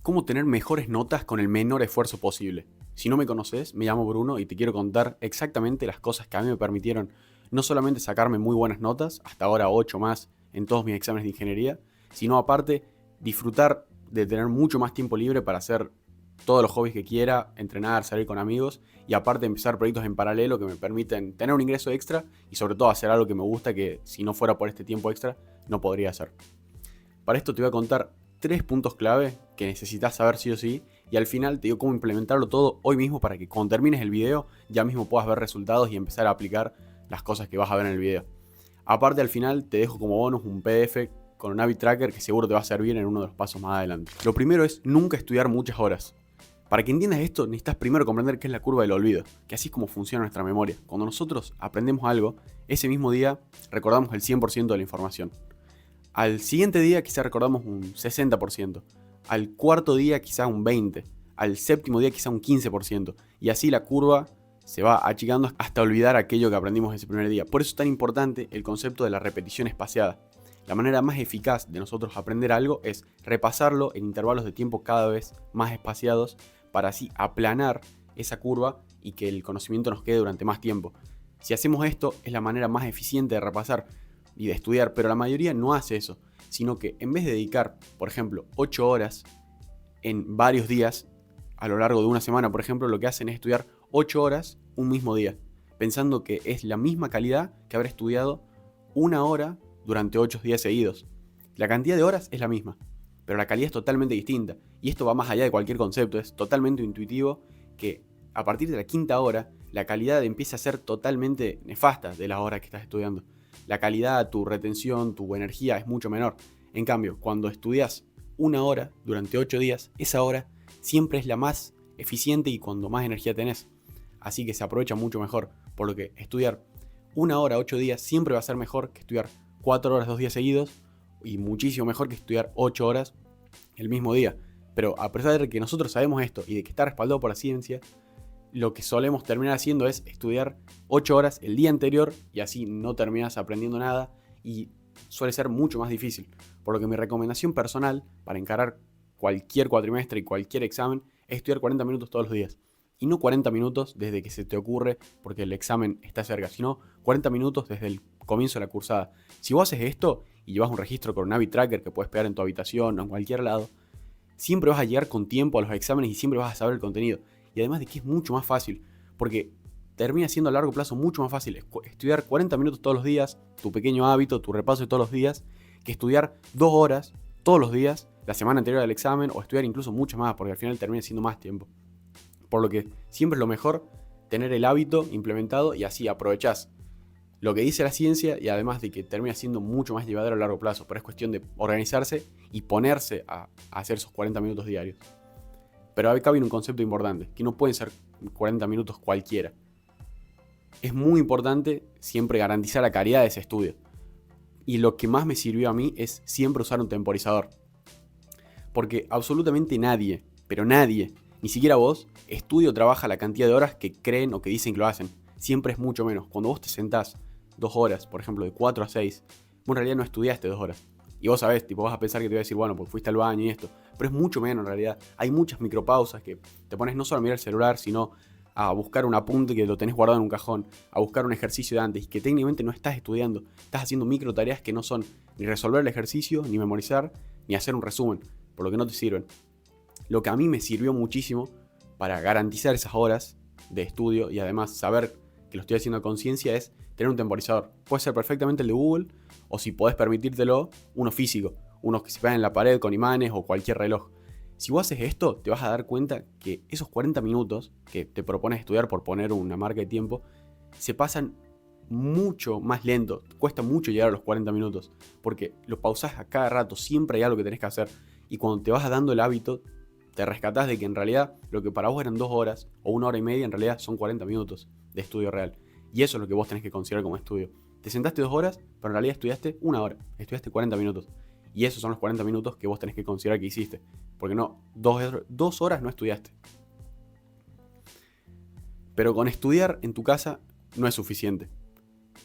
cómo tener mejores notas con el menor esfuerzo posible. Si no me conoces, me llamo Bruno y te quiero contar exactamente las cosas que a mí me permitieron no solamente sacarme muy buenas notas, hasta ahora 8 más en todos mis exámenes de ingeniería, sino aparte disfrutar de tener mucho más tiempo libre para hacer todos los hobbies que quiera, entrenar, salir con amigos y aparte empezar proyectos en paralelo que me permiten tener un ingreso extra y sobre todo hacer algo que me gusta que si no fuera por este tiempo extra no podría hacer. Para esto te voy a contar 3 puntos clave que necesitas saber sí o sí y al final te digo cómo implementarlo todo hoy mismo para que cuando termines el video ya mismo puedas ver resultados y empezar a aplicar las cosas que vas a ver en el video. Aparte al final te dejo como bonus un PDF con un habit tracker que seguro te va a servir en uno de los pasos más adelante. Lo primero es nunca estudiar muchas horas. Para que entiendas esto necesitas primero comprender qué es la curva del olvido, que así es como funciona nuestra memoria. Cuando nosotros aprendemos algo, ese mismo día recordamos el 100% de la información. Al siguiente día quizá recordamos un 60%, al cuarto día quizá un 20%, al séptimo día quizá un 15%, y así la curva se va achicando hasta olvidar aquello que aprendimos ese primer día. Por eso es tan importante el concepto de la repetición espaciada. La manera más eficaz de nosotros aprender algo es repasarlo en intervalos de tiempo cada vez más espaciados para así aplanar esa curva y que el conocimiento nos quede durante más tiempo. Si hacemos esto es la manera más eficiente de repasar y de estudiar, pero la mayoría no hace eso, sino que en vez de dedicar, por ejemplo, 8 horas en varios días, a lo largo de una semana, por ejemplo, lo que hacen es estudiar 8 horas un mismo día, pensando que es la misma calidad que haber estudiado 1 hora durante 8 días seguidos. La cantidad de horas es la misma, pero la calidad es totalmente distinta, y esto va más allá de cualquier concepto, es totalmente intuitivo que a partir de la quinta hora, la calidad empieza a ser totalmente nefasta de las horas que estás estudiando. La calidad, tu retención, tu energía es mucho menor. En cambio, cuando estudias 1 hora durante 8 días, esa hora siempre es la más eficiente y cuando más energía tenés. Así que se aprovecha mucho mejor. Por lo que estudiar 1 hora 8 días siempre va a ser mejor que estudiar 4 horas 2 días seguidos y muchísimo mejor que estudiar 8 horas el mismo día. Pero a pesar de que nosotros sabemos esto y de que está respaldado por la ciencia, lo que solemos terminar haciendo es estudiar 8 horas el día anterior y así no terminas aprendiendo nada y suele ser mucho más difícil. Por lo que mi recomendación personal para encarar cualquier cuatrimestre y cualquier examen es estudiar 40 minutos todos los días. Y no 40 minutos desde que se te ocurre porque el examen está cerca, sino 40 minutos desde el comienzo de la cursada. Si vos haces esto y llevas un registro con un habit tracker que puedes pegar en tu habitación o en cualquier lado, siempre vas a llegar con tiempo a los exámenes y siempre vas a saber el contenido. Y además de que es mucho más fácil, porque termina siendo a largo plazo mucho más fácil estudiar 40 minutos todos los días, tu pequeño hábito, tu repaso de todos los días, que estudiar 2 horas todos los días, la semana anterior al examen, o estudiar incluso mucho más, porque al final termina siendo más tiempo. Por lo que siempre es lo mejor tener el hábito implementado y así aprovechás lo que dice la ciencia y además de que termina siendo mucho más llevadero a largo plazo, pero es cuestión de organizarse y ponerse a hacer esos 40 minutos diarios. Pero acá viene un concepto importante, que no pueden ser 40 minutos cualquiera. Es muy importante siempre garantizar la calidad de ese estudio. Y lo que más me sirvió a mí es siempre usar un temporizador. Porque absolutamente nadie, pero nadie, ni siquiera vos, estudia o trabaja la cantidad de horas que creen o que dicen que lo hacen. Siempre es mucho menos. Cuando vos te sentás 2 horas, por ejemplo, de 4 a 6, vos en realidad no estudiaste 2 horas. Y vos sabés, tipo, vas a pensar que te voy a decir, bueno, pues fuiste al baño y esto. Pero es mucho menos en realidad. Hay muchas micropausas que te pones no solo a mirar el celular, sino a buscar un apunte que lo tenés guardado en un cajón, a buscar un ejercicio de antes, y que técnicamente no estás estudiando. Estás haciendo micro tareas que no son ni resolver el ejercicio, ni memorizar, ni hacer un resumen, por lo que no te sirven. Lo que a mí me sirvió muchísimo para garantizar esas horas de estudio y además saber que lo estoy haciendo a conciencia es tener un temporizador. Puede ser perfectamente el de Google, o si podés permitírtelo, uno físico, unos que se pegan en la pared con imanes o cualquier reloj. Si vos haces esto, te vas a dar cuenta que esos 40 minutos que te propones estudiar por poner una marca de tiempo, se pasan mucho más lento. Cuesta mucho llegar a los 40 minutos, porque lo pausás a cada rato, siempre hay algo que tenés que hacer. Y cuando te vas dando el hábito, te rescatás de que en realidad lo que para vos eran 2 horas o 1 hora y media, en realidad son 40 minutos de estudio real. Y eso es lo que vos tenés que considerar como estudio. Te sentaste 2 horas, pero en realidad estudiaste 1 hora, estudiaste 40 minutos. Y esos son los 40 minutos que vos tenés que considerar que hiciste. Porque no, 2 horas no estudiaste. Pero con estudiar en tu casa no es suficiente.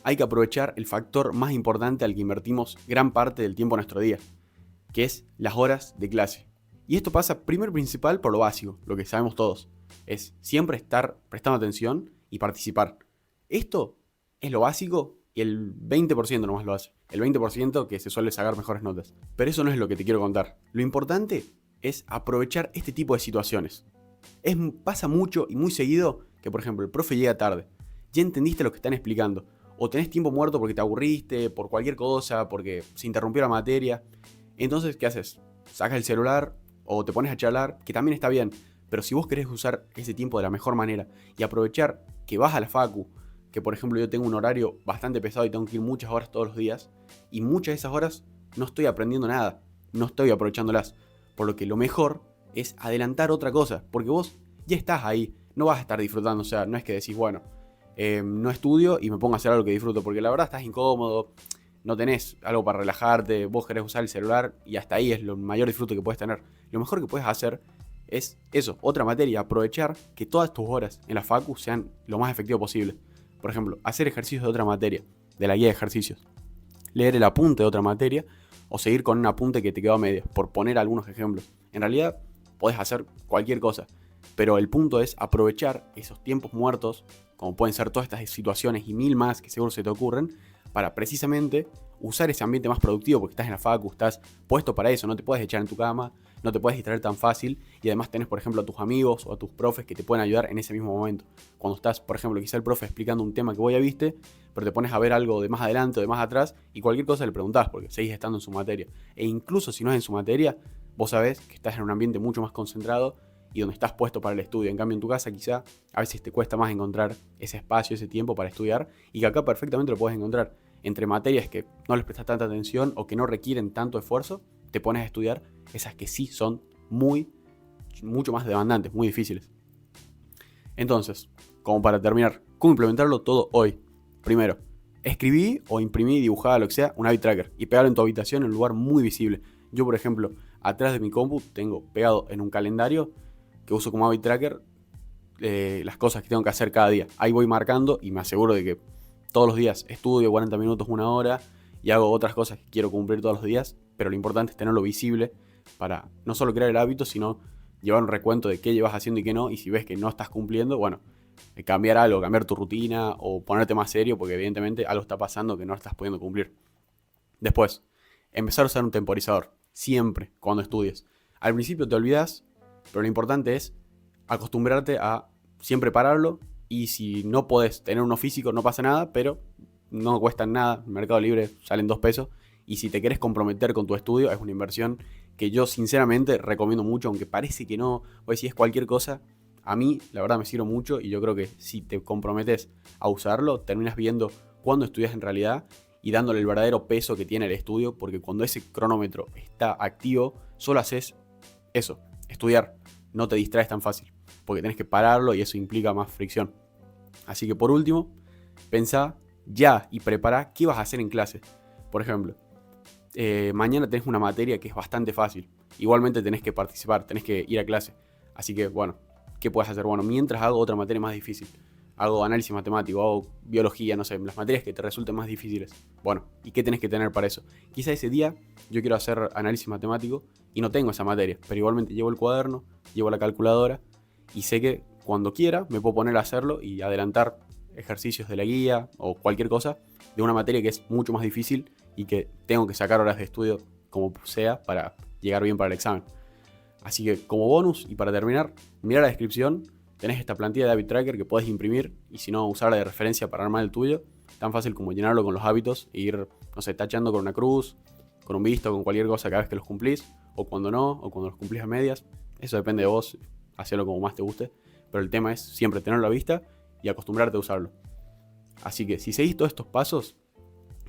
Hay que aprovechar el factor más importante al que invertimos gran parte del tiempo de nuestro día, que es las horas de clase. Y esto pasa primero y principal por lo básico, lo que sabemos todos. Es siempre estar prestando atención y participar. Esto es lo básico y el 20% nomás lo hace. El 20% que se suele sacar mejores notas. Pero eso no es lo que te quiero contar. Lo importante es aprovechar este tipo de situaciones. Pasa mucho y muy seguido que, por ejemplo, el profe llega tarde. Ya entendiste lo que están explicando. O tenés tiempo muerto porque te aburriste, por cualquier cosa, porque se interrumpió la materia. Entonces, ¿qué haces? Sacas el celular o te pones a charlar, que también está bien. Pero si vos querés usar ese tiempo de la mejor manera y aprovechar que vas a la facu, que por ejemplo yo tengo un horario bastante pesado y tengo que ir muchas horas todos los días, y muchas de esas horas no estoy aprendiendo nada, no estoy aprovechándolas. Por lo que lo mejor es adelantar otra cosa, porque vos ya estás ahí, no vas a estar disfrutando, o sea, no es que decís, bueno, no estudio y me pongo a hacer algo que disfruto, porque la verdad estás incómodo, no tenés algo para relajarte, vos querés usar el celular y hasta ahí es lo mayor disfrute que puedes tener. Lo mejor que puedes hacer es eso, otra materia, aprovechar que todas tus horas en la facu sean lo más efectivo posible. Por ejemplo, hacer ejercicios de otra materia, de la guía de ejercicios, leer el apunte de otra materia o seguir con un apunte que te quedó a medias, por poner algunos ejemplos. En realidad, podés hacer cualquier cosa, pero el punto es aprovechar esos tiempos muertos, como pueden ser todas estas situaciones y mil más que seguro se te ocurren, para precisamente usar ese ambiente más productivo, porque estás en la facu, estás puesto para eso, no te puedes echar en tu cama, no te puedes distraer tan fácil y además tenés, por ejemplo, a tus amigos o a tus profes que te pueden ayudar en ese mismo momento. Cuando estás, por ejemplo, quizá el profe explicando un tema que vos ya viste, pero te pones a ver algo de más adelante o de más atrás y cualquier cosa le preguntás porque seguís estando en su materia. E incluso si no es en su materia, vos sabés que estás en un ambiente mucho más concentrado y donde estás puesto para el estudio. En cambio, en tu casa quizá a veces te cuesta más encontrar ese espacio, ese tiempo para estudiar y que acá perfectamente lo puedes encontrar. Entre materias que no les prestas tanta atención o que no requieren tanto esfuerzo, te pones a estudiar esas que sí son mucho más demandantes, muy difíciles. Entonces, como para terminar, ¿cómo implementarlo todo hoy? Primero, escribí o imprimí, dibujá, lo que sea, un habit tracker y pegarlo en tu habitación en un lugar muy visible. Yo, por ejemplo, atrás de mi compu tengo pegado en un calendario que uso como habit tracker las cosas que tengo que hacer cada día. Ahí voy marcando y me aseguro de que todos los días estudio 40 minutos, una hora y hago otras cosas que quiero cumplir todos los días, pero lo importante es tenerlo visible para no solo crear el hábito, sino llevar un recuento de qué llevas haciendo y qué no, y si ves que no estás cumpliendo, bueno, cambiar algo, cambiar tu rutina o ponerte más serio porque evidentemente algo está pasando que no estás pudiendo cumplir. Después, empezar a usar un temporizador, siempre cuando estudies. Al principio te olvidas, pero lo importante es acostumbrarte a siempre pararlo y si no podés tener uno físico no pasa nada, pero no cuestan nada, en Mercado Libre salen 2 pesos y si te querés comprometer con tu estudio es una inversión que yo sinceramente recomiendo mucho, aunque parece que no, o si es cualquier cosa, a mí la verdad me sirve mucho y yo creo que si te comprometes a usarlo, terminas viendo cuándo estudias en realidad y dándole el verdadero peso que tiene el estudio, porque cuando ese cronómetro está activo, solo haces eso, estudiar, no te distraes tan fácil, porque tenés que pararlo y eso implica más fricción. Así que por último, pensá ya y prepara qué vas a hacer en clase. Por ejemplo, mañana tenés una materia que es bastante fácil. Igualmente tenés que participar, tenés que ir a clase. Así que, bueno, ¿qué puedes hacer? Bueno, mientras hago otra materia más difícil. Hago análisis matemático, hago biología, no sé, las materias que te resulten más difíciles. Bueno, ¿y qué tenés que tener para eso? Quizá ese día yo quiero hacer análisis matemático y no tengo esa materia, pero igualmente llevo el cuaderno, llevo la calculadora y sé que cuando quiera me puedo poner a hacerlo y adelantar ejercicios de la guía o cualquier cosa de una materia que es mucho más difícil y que tengo que sacar horas de estudio como sea para llegar bien para el examen. Así que como bonus y para terminar, mira la descripción, tenés esta plantilla de habit tracker que podés imprimir y si no usarla de referencia para armar el tuyo, tan fácil como llenarlo con los hábitos e ir, no sé, tachando con una cruz, con un visto, con cualquier cosa cada vez que los cumplís, o cuando no, o cuando los cumplís a medias. Eso depende de vos, hacerlo como más te guste, pero el tema es siempre tenerlo a vista y acostumbrarte a usarlo. Así que si seguís todos estos pasos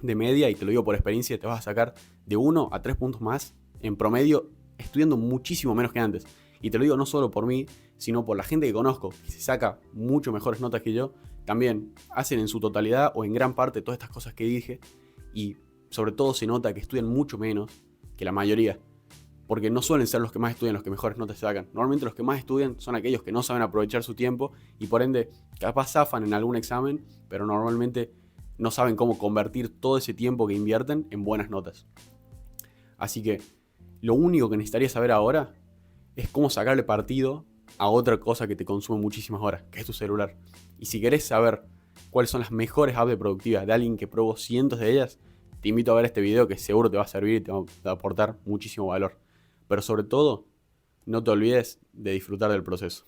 de media, y te lo digo por experiencia, te vas a sacar de 1 a 3 puntos más en promedio estudiando muchísimo menos que antes. Y te lo digo no solo por mí, sino por la gente que conozco, que se saca mucho mejores notas que yo, también hacen en su totalidad o en gran parte todas estas cosas que dije y sobre todo se nota que estudian mucho menos que la mayoría. Porque no suelen ser los que más estudian los que mejores notas sacan. Normalmente los que más estudian son aquellos que no saben aprovechar su tiempo y por ende capaz zafan en algún examen, pero normalmente no saben cómo convertir todo ese tiempo que invierten en buenas notas. Así que lo único que necesitaría saber ahora es cómo sacarle partido a otra cosa que te consume muchísimas horas, que es tu celular. Y si querés saber cuáles son las mejores apps de productividad de alguien que probó cientos de ellas, te invito a ver este video que seguro te va a servir y te va a aportar muchísimo valor. Pero sobre todo, no te olvides de disfrutar del proceso.